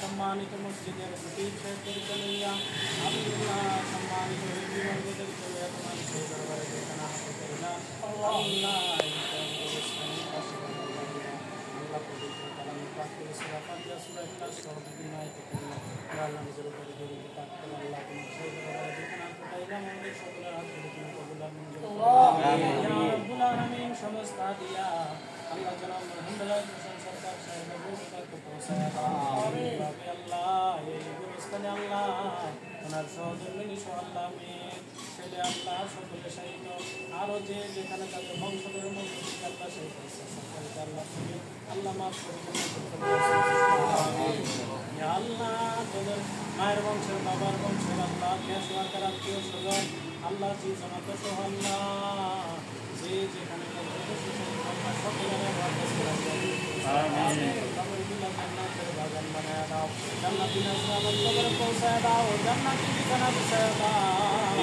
সম্মানিত মসজিদের খতিব সাহেবদের চলিয়া আব্দুল্লাহ সম্মানিত জীবনদের চলিয়া তোমার সেই দরবারে যেখানে হাতে করিলা আল্লাহ আল্লাহ পবিত্র কালাম পাক করে সূরা ফাতিহা সূরা ইখলাস সহ বিভিন্ন আয়াত করিলা আল্লাহ নিজের উপরে দরুদ পাক করে আল্লাহ তোমার সেই দরবারে যেখানে হাতে করিলা আমাদের সকলের হাত ধরে তুমি কবুল আর মঞ্জুর করো ইয়া রাব্বুল আলামিন সমস্ত দিয়া আল্লাহ জনাব আলহামদুলিল্লাহ হোসেন সরকার সাহেবের রূপকে পৌঁছায় আমিন আল্লাহ এই গুরুস্থানে আল্লাহ ওনার সহধর্মিনী সহ আল্লাহ মেয়ে ছেলে আল্লাহ সকলে সাহিত্য আরও যে যেখানে তাদের বংশধরের মধ্যে আল্লাহ সেই সকলকে আল্লাহ তুমি আল্লাহ মাফ করে আল্লাহ তোদের মায়ের বংশের বাবার বংশের আল্লাহ দেশ ওয়াকার আত্মীয় স্বজন আল্লাহ জি জনাত সহ আল্লাহ যে যেখানে সকলের বাগান বানায় দাও জান্নাতি নাজরাত কবরে পৌঁছায় দাও জান্নাতি ঠিকানা পৌঁছায় দাও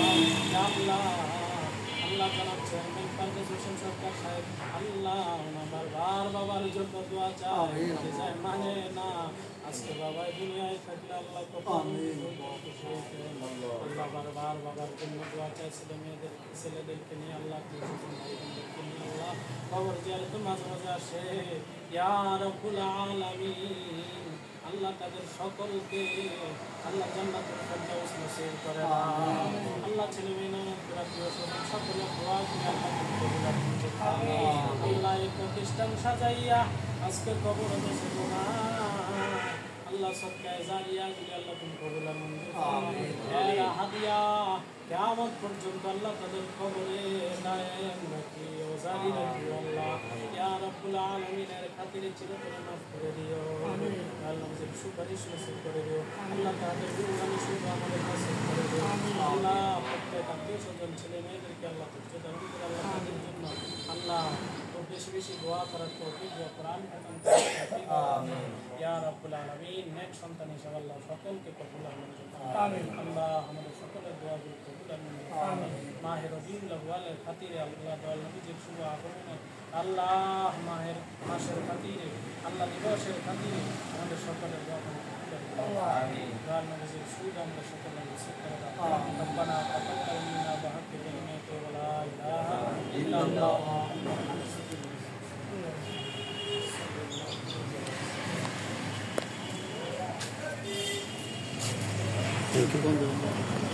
আল্লাহ আল্লাহ জনাব চেয়ারম্যান পারভেজ হোসেন সরকার সাহেব আল্লাহ আমার বাবার জন্য দোয়া চাই মানে না আজকে বাবা দুনিয়ায় থাকলে আল্লাহ কত আল্লাহ বাবার জন্য দোয়া চাই ছেলেদেরকে নিয়ে আল্লাহ নিয়ে আল্লাহ খবর জিয়ারত মাঝে মাঝে আসে ইয়া রাব্বুল আলামিন আল্লাহ তাদের সকলকে আল্লাহ জান্নাতুল ফেরদাউস নসিব করে আল্লাহ ছেলে মেয়ে আত্মীয় স্বজন সকলে দোয়া করে আল্লাহ এই প্রতিষ্ঠান সাজাইয়া আজকে কবর দেশে আল্লাহ সদকায়ে জারিয়া গুলি আল্লাহ তুমি কবুল আর মঞ্জুর করো হাদিয়া কিয়ামত পর্যন্ত আল্লাহ তাদের কবরে দায়েম রাখিও জারি রাখিও আল্লাহ ইয়া রাব্বুল আলামিনের খাতিরে চিরতরে মাফ করে দিও আল্লাহ আমাদের সুপারিশ নসিব করে দিও আল্লাহ তাদের গুণগান শুভ আমাদের নসিব করে দিও আল্লাহ প্রত্যেক আত্মীয় স্বজন ছেলে মেয়েদেরকে আল্লাহ তুচ্ছ ধারণ করে আল্লাহ তাদের জন্য আল্লাহ বেশি বেশি দোয়া করার তৌফিক দিও কোরআন খতম আমিন ইয়া রাব্বুল আলামিন নেক সন্তান হিসেবে আল্লাহ সকলকে কবুল আর মঞ্জুর করুন আমিন আল্লাহ আমাদের সকলের দোয়াগুলো কবুল আর মঞ্জুর করুন আমিন মাহে রবিউল আউয়ালের খাতিরে আল্লাহ দয়াল নবীজির শুভ আগমনে আল্লাহ মাসের খাতিরে আল্লাহ দিবসের খাতিরে আমাদের সকলের দোয়া কবুল করুন আমিন দয়াল নবীজির শুভ আমরা সকলে নসিব করে দাও রব্বানা তাকাব্বাল মিন্না বিহাক্কি কালিমাতি ওয়া লা ইলাহা ইল্লাল্লাহ Thank you.